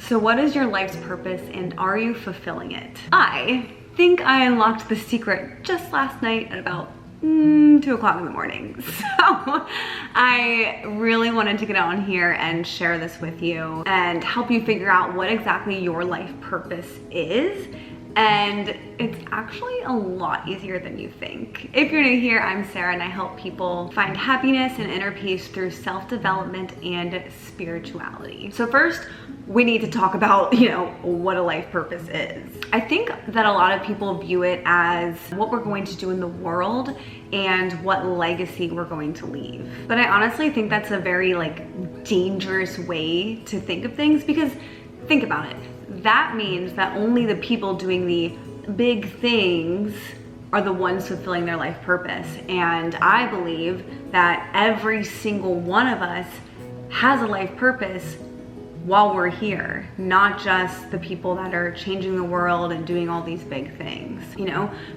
So what is your life's purpose and are you fulfilling it? I think I unlocked the secret just last night at about 2 o'clock in the morning. So I really wanted to get on here and share this with you and help you figure out what exactly your life purpose is. And it's actually a lot easier than you think. If you're new here, I'm Sarah and I help people find happiness and inner peace through self-development and spirituality. So first, we need to talk about, what a life purpose is. I think that a lot of people view it as what we're going to do in the world and what legacy we're going to leave. But I honestly think that's a very dangerous way to think of things, because think about it. That means that only the people doing the big things are the ones fulfilling their life purpose. And I believe that every single one of us has a life purpose while we're here, not just the people that are changing the world and doing all these big things.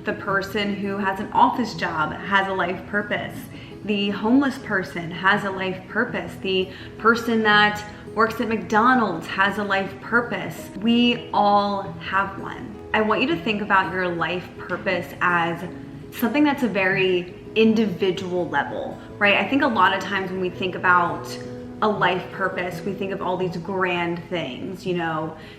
The person who has an office job has a life purpose. The homeless person has a life purpose. The person that works at McDonald's has a life purpose. We all have one. I want you to think about your life purpose as something that's a very individual level, right? I think a lot of times when we think about a life purpose, we think of all these grand things,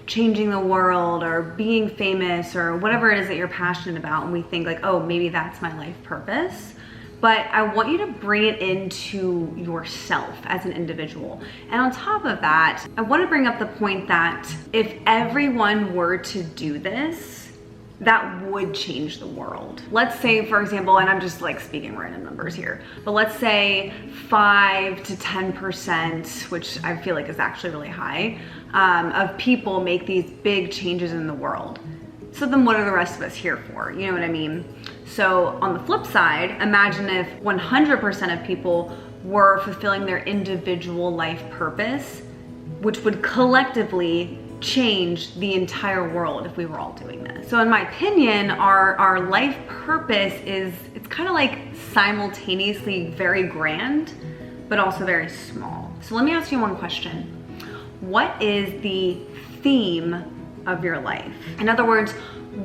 changing the world or being famous or whatever it is that you're passionate about. And we think oh, maybe that's my life purpose. But I want you to bring it into yourself as an individual. And on top of that, I want to bring up the point that if everyone were to do this, that would change the world. Let's say, for example, and I'm just speaking random numbers here, but let's say 5 to 10%, which I feel is actually really high, of people make these big changes in the world. So then what are the rest of us here for? You know what I mean? So on the flip side, imagine if 100% of people were fulfilling their individual life purpose, which would collectively change the entire world if we were all doing this. So in my opinion, our life purpose it's kind of simultaneously very grand, but also very small. So let me ask you one question. What is the theme of your life? In other words,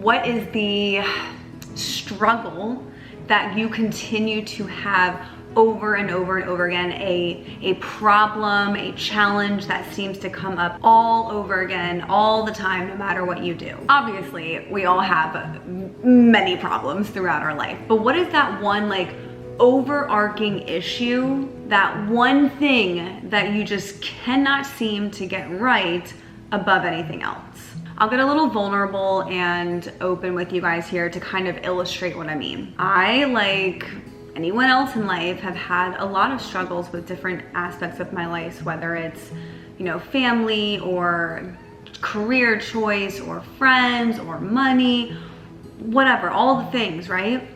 what is the struggle that you continue to have over and over and over again, a problem, a challenge that seems to come up all over again, all the time, no matter what you do? Obviously, we all have many problems throughout our life, but what is that one overarching issue, that one thing that you just cannot seem to get right above anything else? I'll get a little vulnerable and open with you guys here to kind of illustrate what I mean. I, like anyone else in life, have had a lot of struggles with different aspects of my life, whether it's, family or career choice or friends or money, whatever, all the things, right?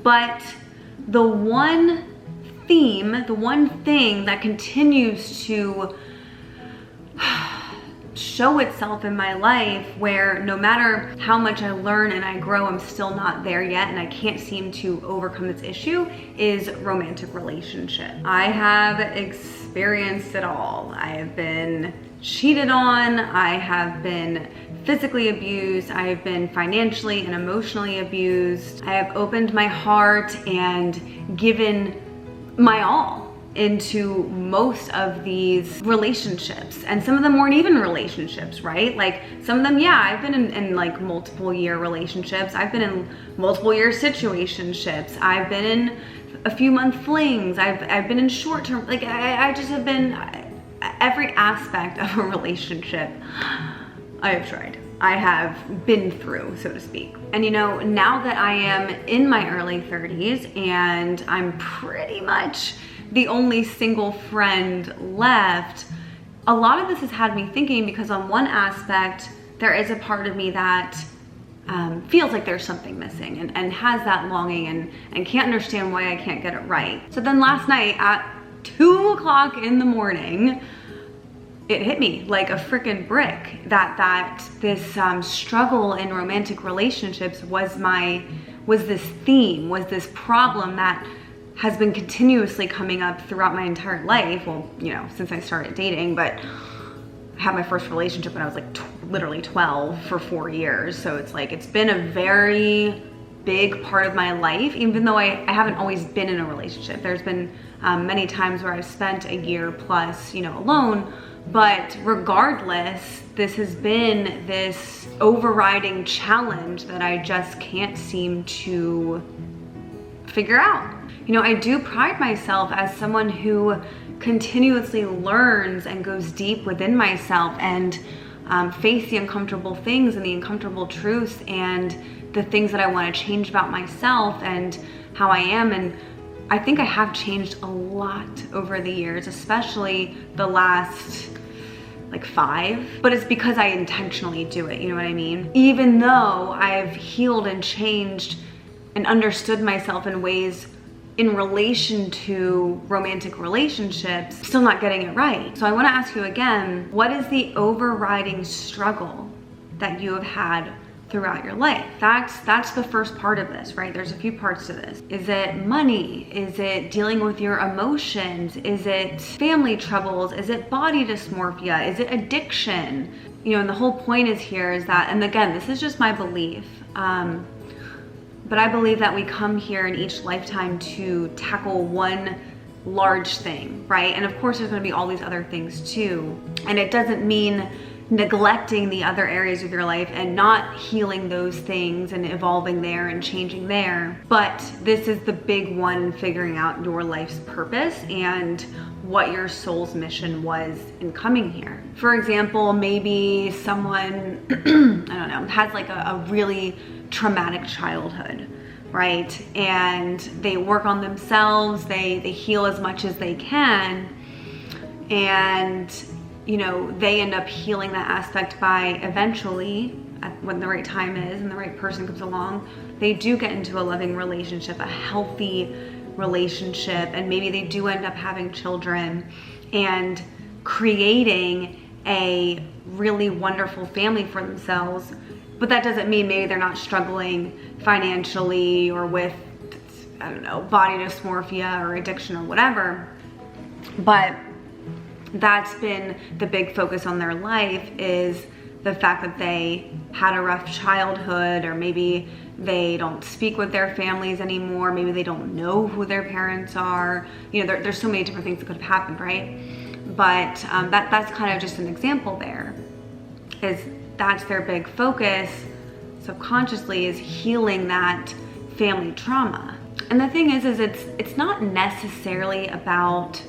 But the one theme, the one thing that continues to show itself in my life, where no matter how much I learn and I grow, I'm still not there yet and I can't seem to overcome this issue, is romantic relationship. I have experienced it all. I have been cheated on, I have been physically abused, I have been financially and emotionally abused. I have opened my heart and given my all into most of these relationships, and some of them weren't even relationships, right? Some of them, I've been in multiple year relationships, I've been in multiple year situationships, I've been in a few month flings, I've been in short term, I just have been every aspect of a relationship. I have tried. I have been through, so to speak. And now that I am in my early 30s and I'm pretty much the only single friend left, a lot of this has had me thinking, because on one aspect, there is a part of me that feels like there's something missing and has that longing and can't understand why I can't get it right. So then last night at 2 o'clock in the morning, it hit me like a freaking brick that this struggle in romantic relationships was this theme, was this problem that has been continuously coming up throughout my entire life. Well, since I started dating, but had my first relationship when I was like literally 12 for 4 years. So it's like, it's been a very big part of my life, even though I haven't always been in a relationship. There's been many times where I've spent a year plus, alone, but regardless, this has been this overriding challenge that I just can't seem to figure out. I do pride myself as someone who continuously learns and goes deep within myself and face the uncomfortable things and the uncomfortable truths and the things that I want to change about myself and how I am. And I think I have changed a lot over the years, especially the last like 5, but it's because I intentionally do it, you know what I mean? Even though I've healed and changed and understood myself in ways in relation to romantic relationships, still not getting it right. So I want to ask you again, what is the overriding struggle that you have had throughout your life? That's the first part of this, right? There's a few parts to this. Is it money? Is it dealing with your emotions? Is it family troubles? Is it body dysmorphia? Is it addiction? And the whole point is that, and again, this is just my belief, but I believe that we come here in each lifetime to tackle one large thing, right? And of course, there's going to be all these other things too. And it doesn't mean neglecting the other areas of your life and not healing those things and evolving there and changing there. But this is the big one, figuring out your life's purpose and what your soul's mission was in coming here. For example, maybe someone, I don't know, has like a really traumatic childhood, right? And they work on themselves, they heal as much as they can, and they end up healing that aspect by eventually, when the right time is and the right person comes along, they do get into a loving relationship, a healthy relationship, and maybe they do end up having children and creating a really wonderful family for themselves. But that doesn't mean maybe they're not struggling financially or with, I don't know, body dysmorphia or addiction or whatever. But that's been the big focus on their life, is the fact that they had a rough childhood, or maybe they don't speak with their families anymore. Maybe they don't know who their parents are. There's so many different things that could have happened, right? But that's kind of just an example there, is that's their big focus subconsciously, is healing that family trauma. And the thing is it's not necessarily about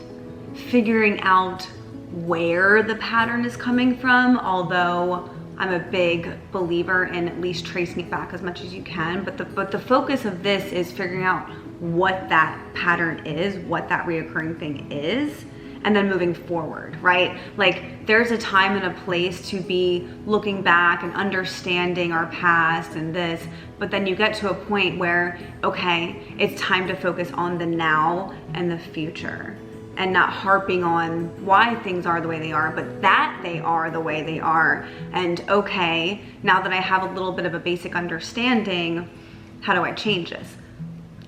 figuring out where the pattern is coming from, although I'm a big believer in at least tracing it back as much as you can. But the focus of this is figuring out what that pattern is, what that reoccurring thing is, and then moving forward, right? Like, there's a time and a place to be looking back and understanding our past and this, but then you get to a point where, okay, it's time to focus on the now and the future, and not harping on why things are the way they are, but that they are the way they are. And okay, now that I have a little bit of a basic understanding, how do I change this?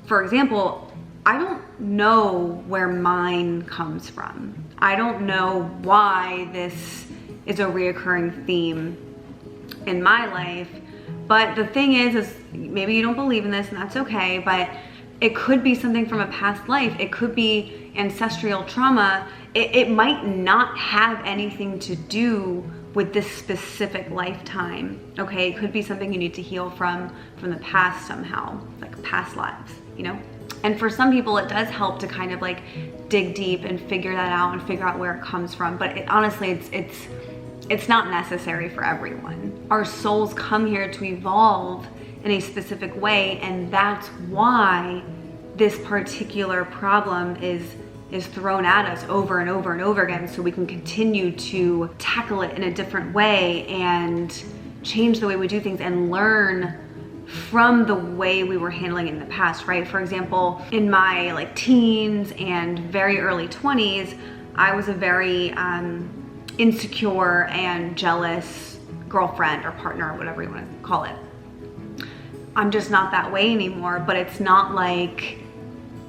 For example, I don't know where mine comes from. I don't know why this is a reoccurring theme in my life. But the thing is maybe you don't believe in this, and that's okay, but it could be something from a past life. It could be ancestral trauma. It might not have anything to do with this specific lifetime, okay? It could be something you need to heal from the past somehow, like past lives, And for some people, it does help to kind of like dig deep and figure that out and figure out where it comes from. But honestly, it's not necessary for everyone. Our souls come here to evolve in a specific way, and that's why this particular problem is thrown at us over and over and over again, so we can continue to tackle it in a different way and change the way we do things and learn from the way we were handling it in the past, right? For example, in my like teens and very early 20s, I was a very insecure and jealous girlfriend or partner, or whatever you want to call it. I'm just not that way anymore, but it's not like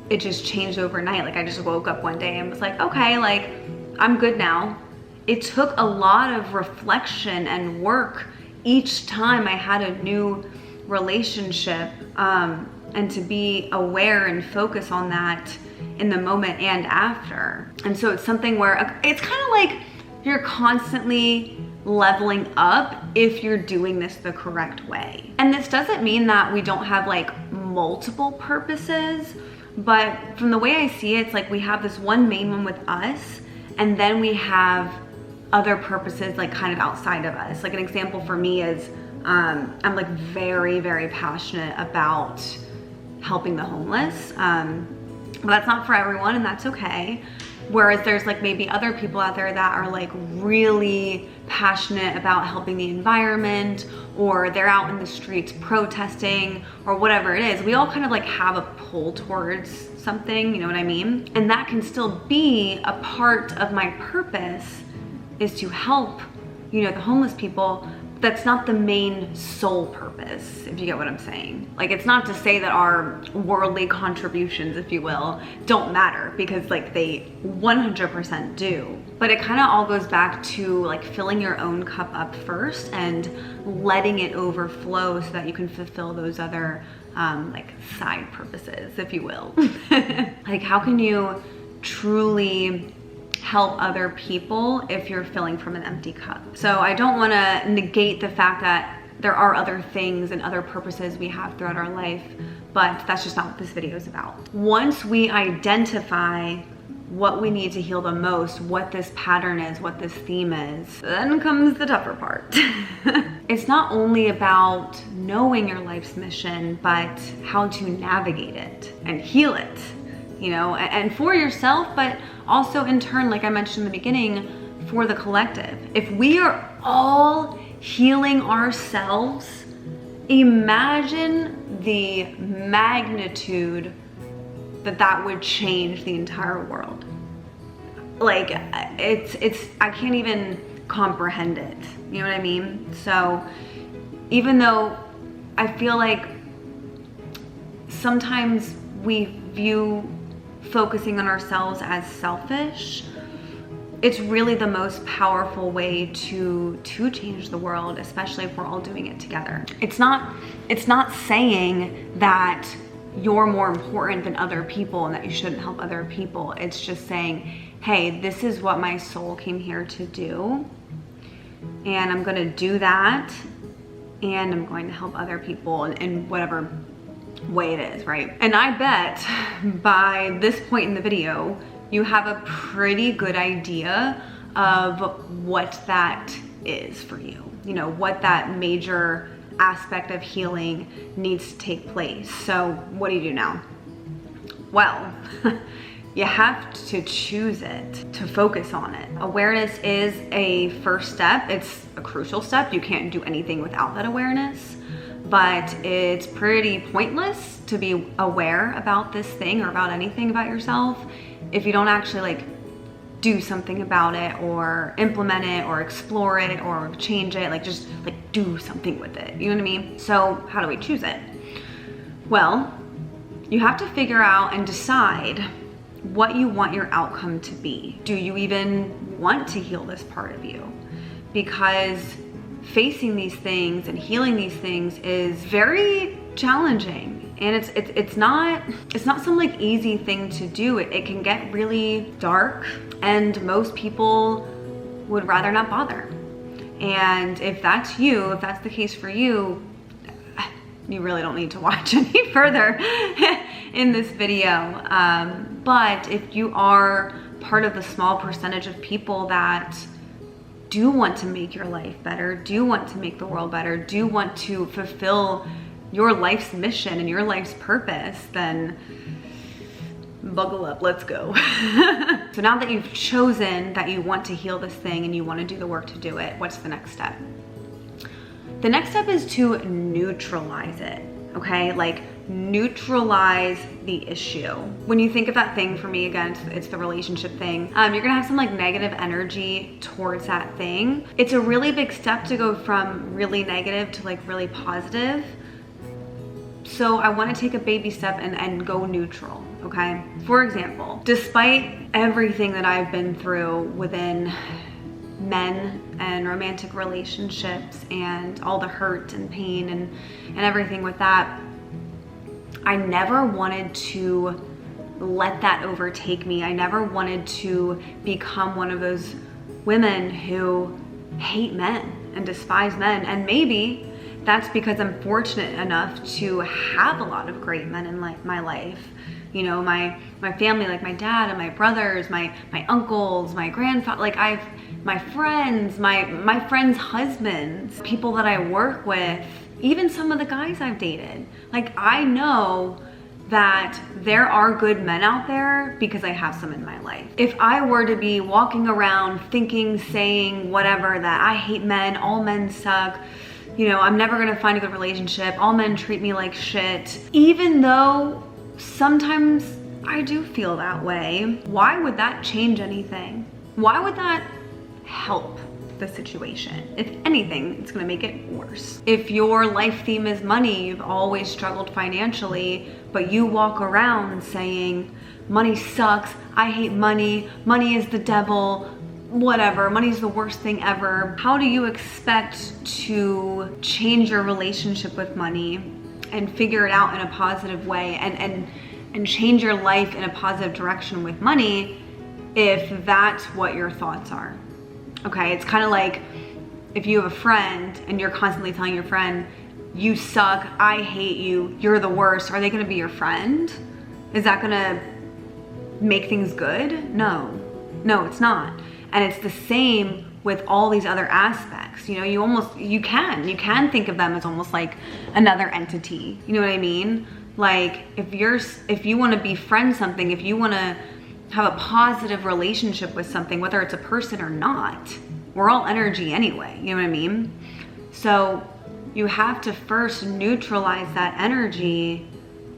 it just changed overnight. Like, I just woke up one day and was like, okay, like, I'm good now. it took a lot of reflection and work each time I had a new relationship, and to be aware and focus on that in the moment and after. And so it's something where it's kind of like you're constantly leveling up if you're doing this the correct way. And this doesn't mean that we don't have like multiple purposes, but from the way I see it, it's like we have this one main one with us, and then we have other purposes like kind of outside of us. Like an example for me is I'm like very, very passionate about helping the homeless. But that's not for everyone, and that's okay. Whereas there's like maybe other people out there that are like really passionate about helping the environment, or they're out in the streets protesting or whatever it is. We all kind of like have a pull towards something, you know what I mean? And that can still be a part of my purpose, is to help, you know, the homeless people. That's not the main sole purpose, if you get what I'm saying. Like, it's not to say that our worldly contributions, if you will, don't matter, because like they 100% do. But it kind of all goes back to like filling your own cup up first and letting it overflow so that you can fulfill those other like side purposes, if you will. Like, how can you truly help other people if you're filling from an empty cup? So I don't want to negate the fact that there are other things and other purposes we have throughout our life, but that's just not what this video is about. Once we identify what we need to heal the most, what this pattern is, what this theme is, then comes the tougher part. It's not only about knowing your life's mission, but how to navigate it and heal it, you know, and for yourself, but also in turn, like I mentioned in the beginning, for the collective. If we are all healing ourselves, imagine the magnitude that would change the entire world. Like, it's I can't even comprehend it, you know what I mean? So even though I feel like sometimes we view focusing on ourselves as selfish, it's really the most powerful way to change the world, especially if we're all doing it together. It's not saying that you're more important than other people and that you shouldn't help other people. It's just saying, hey, this is what my soul came here to do, and I'm gonna do that, and I'm going to help other people in whatever way it is, right? And I bet by this point in the video, you have a pretty good idea of what that is for you. You know, what that major aspect of healing needs to take place. So what do you do now? Well, you have to choose it, to focus on it. Awareness is a first step. It's a crucial step. You can't do anything without that awareness, but it's pretty pointless to be aware about this thing or about anything about yourself if you don't actually like do something about it, or implement it, or explore it, or change it, like just like do something with it, you know what I mean? So how do we choose it? Well, you have to figure out and decide what you want your outcome to be. Do you even want to heal this part of you? Because facing these things and healing these things is very challenging, and it's not some like easy thing to do. It can get really dark, and most people would rather not bother. And if that's you, if that's the case for you, you really don't need to watch any further in this video. But if you are part of the small percentage of people that do want to make your life better, do want to make the world better, do want to fulfill your life's mission and your life's purpose, then buckle up, let's go. So now that you've chosen that you want to heal this thing and you want to do the work to do it, what's the next step? The next step is to neutralize it, okay? Like, neutralize the issue. When you think of that thing, for me, again, it's the relationship thing, you're gonna have some like negative energy towards that thing. It's a really big step to go from really negative to like really positive. So I want to take a baby step and go neutral, okay? For example, despite everything that I've been through within men and romantic relationships and all the hurt and pain and everything with that, I never wanted to let that overtake me. I never wanted to become one of those women who hate men and despise men. And maybe that's because I'm fortunate enough to have a lot of great men in my life. You know, my family, like my dad and my brothers, my uncles, my grandfather, like my friends, my friends' husbands, people that I work with, even some of the guys I've dated. Like, I know that there are good men out there because I have some in my life. If I were to be walking around thinking, saying whatever, that I hate men, all men suck, you know, I'm never gonna find a good relationship, all men treat me like shit, even though sometimes I do feel that way, why would that change anything? Why would that help the situation? If anything, it's gonna make it worse. If your life theme is money, you've always struggled financially, but you walk around saying, money sucks, I hate money, money is the devil, whatever, money's the worst thing ever. How do you expect to change your relationship with money and figure it out in a positive way and change your life in a positive direction with money if that's what your thoughts are? Okay, it's kind of like if you have a friend and you're constantly telling your friend, you suck, I hate you, you're the worst. Are they gonna be your friend? Is that gonna make things good? No, it's not. And it's the same with all these other aspects. You know, you can think of them as almost like another entity. You know what I mean? Like if you wanna befriend something, if you wanna have a positive relationship with something, whether it's a person or not, we're all energy anyway, you know what I mean? So you have to first neutralize that energy,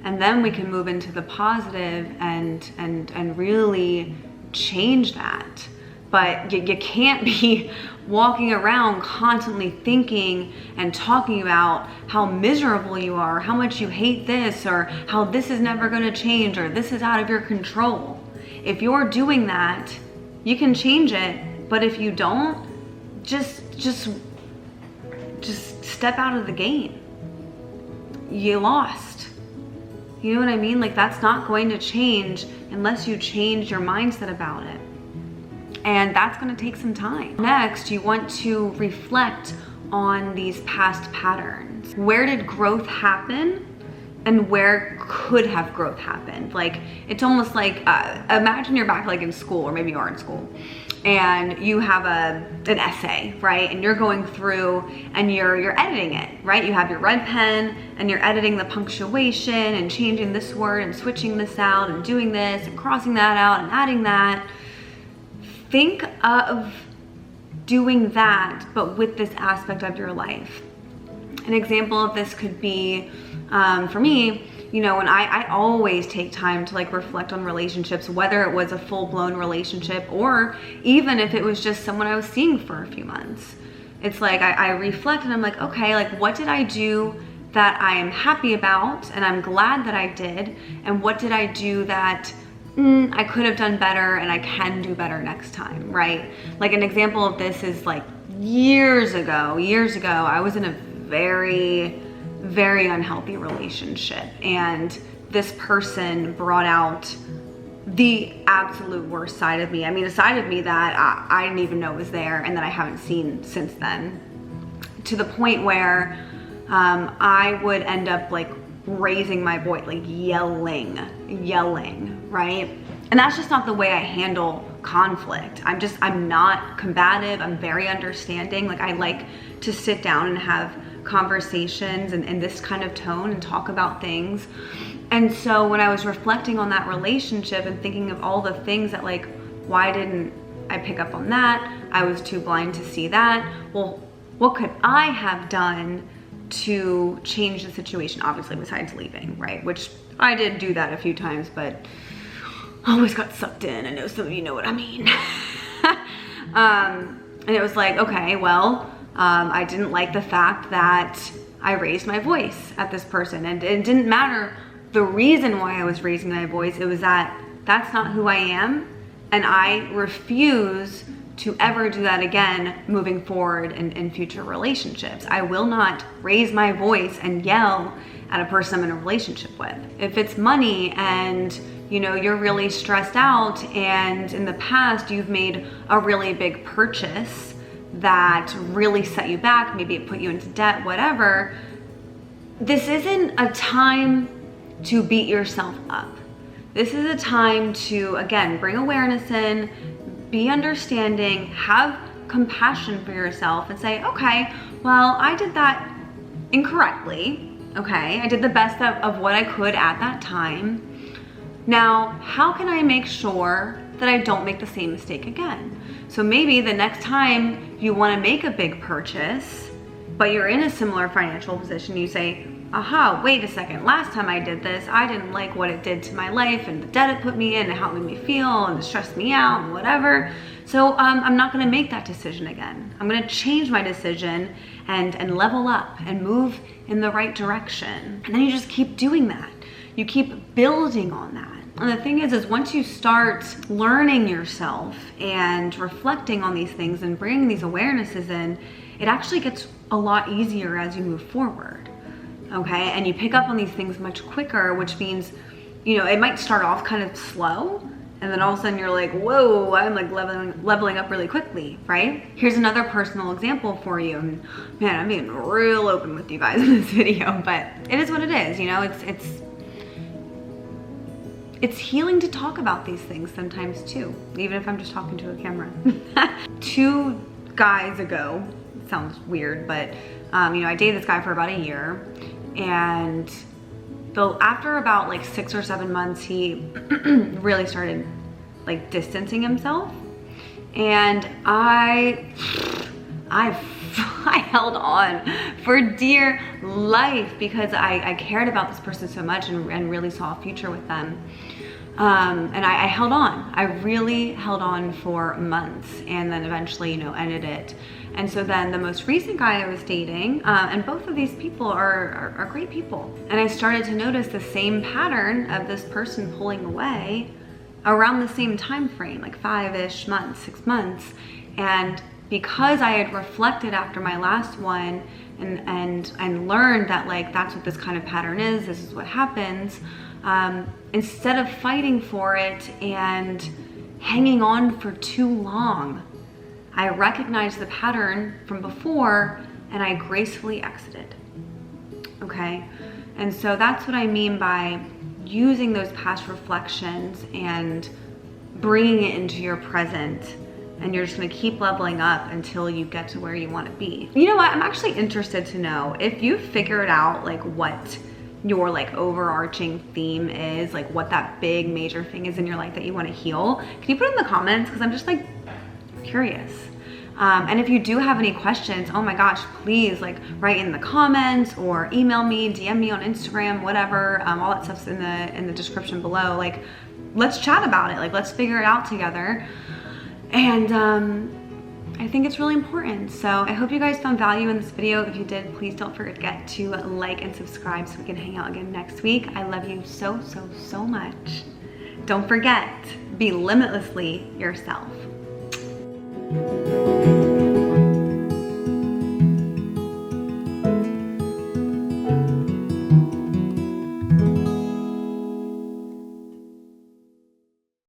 and then we can move into the positive and really change that. But you can't be walking around constantly thinking and talking about how miserable you are, how much you hate this, or how this is never gonna change, or this is out of your control. If you're doing that, you can change it, but if you don't, just step out of the game. You lost. You know what I mean? Like, that's not going to change unless you change your mindset about it. And that's going to take some time. Next, you want to reflect on these past patterns. Where did growth happen? And where could have growth happened? Like, it's almost like, imagine you're back like in school, or maybe you are in school, and you have an essay, right? And you're going through and you're editing it, right? You have your red pen and you're editing the punctuation and changing this word and switching this out and doing this and crossing that out and adding that. Think of doing that, but with this aspect of your life. An example of this could be, for me, you know, when I always take time to like reflect on relationships, whether it was a full-blown relationship or even if it was just someone I was seeing for a few months. It's like I reflect and I'm like, okay, like what did I do that I am happy about and I'm glad that I did, and what did I do that I could have done better and I can do better next time, right? Like an example of this is like years ago, I was in a very unhealthy relationship, and this person brought out the absolute worst side of me. I mean, a side of me that I didn't even know was there and that I haven't seen since then, to the point where I would end up like raising my voice, like yelling, right? And that's just not the way I handle conflict. I'm not combative. I'm very understanding. Like, I like to sit down and have conversations in this kind of tone and talk about things. And so when I was reflecting on that relationship and thinking of all the things that, like, why didn't I pick up on that? I was too blind to see that. Well, what could I have done to change the situation? Obviously, besides leaving, right? Which I did do that a few times, but I always got sucked in. I know some of you know what I mean. And it was like, okay, well, I didn't like the fact that I raised my voice at this person, and it didn't matter the reason why I was raising my voice. It was that that's not who I am, and I refuse to ever do that again moving forward in future relationships. I will not raise my voice and yell at a person I'm in a relationship with. If it's money and you're really stressed out and in the past you've made a really big purchase that really set you back, maybe it put you into debt, whatever, this isn't a time to beat yourself up. This is a time to, again, bring awareness in, be understanding, have compassion for yourself and say, okay, well, I did that incorrectly. Okay, I did the best of what I could at that time. Now, how can I make sure that I don't make the same mistake again? So maybe the next time you want to make a big purchase, but you're in a similar financial position, you say, aha, wait a second, last time I did this, I didn't like what it did to my life and the debt it put me in and how it made me feel and it stressed me out and whatever. So I'm not gonna make that decision again. I'm gonna change my decision and level up and move in the right direction. And then you just keep doing that. You keep building on that. And the thing is once you start learning yourself and reflecting on these things and bringing these awarenesses in, it actually gets a lot easier as you move forward. Okay, and you pick up on these things much quicker, which means, it might start off kind of slow, and then all of a sudden you're like, whoa, I'm like leveling up really quickly, right? Here's another personal example for you. And man, I'm being real open with you guys in this video, but it is what it is, it's healing to talk about these things sometimes too, even if I'm just talking to a camera. 2 guys ago, it sounds weird, but I dated this guy for about a year, and after about like 6 or 7 months, he really started like distancing himself, and I held on for dear life because I cared about this person so much and really saw a future with them. And I held on. I really held on for months, and then eventually, ended it. And so then the most recent guy I was dating, and both of these people are great people. And I started to notice the same pattern of this person pulling away around the same time frame, like 5-ish months, 6 months. And because I had reflected after my last one and learned that like that's what this kind of pattern is, this is what happens, instead of fighting for it and hanging on for too long, I recognized the pattern from before and I gracefully exited. Okay, and so that's what I mean by using those past reflections and bringing it into your present. And you're just gonna keep leveling up until you get to where you wanna be. You know what, I'm actually interested to know if you've figured out like what your like overarching theme is, like what that big major thing is in your life that you wanna heal. Can you put it in the comments? Because I'm just like curious. And if you do have any questions, oh my gosh, please like write in the comments or email me, DM me on Instagram, whatever. All that stuff's in the description below. Like, let's chat about it. Like, let's figure it out together. And I think it's really important. So I hope you guys found value in this video. If you did, please don't forget to like and subscribe so we can hang out again next week. I love you so, so, so much. Don't forget, be limitlessly yourself.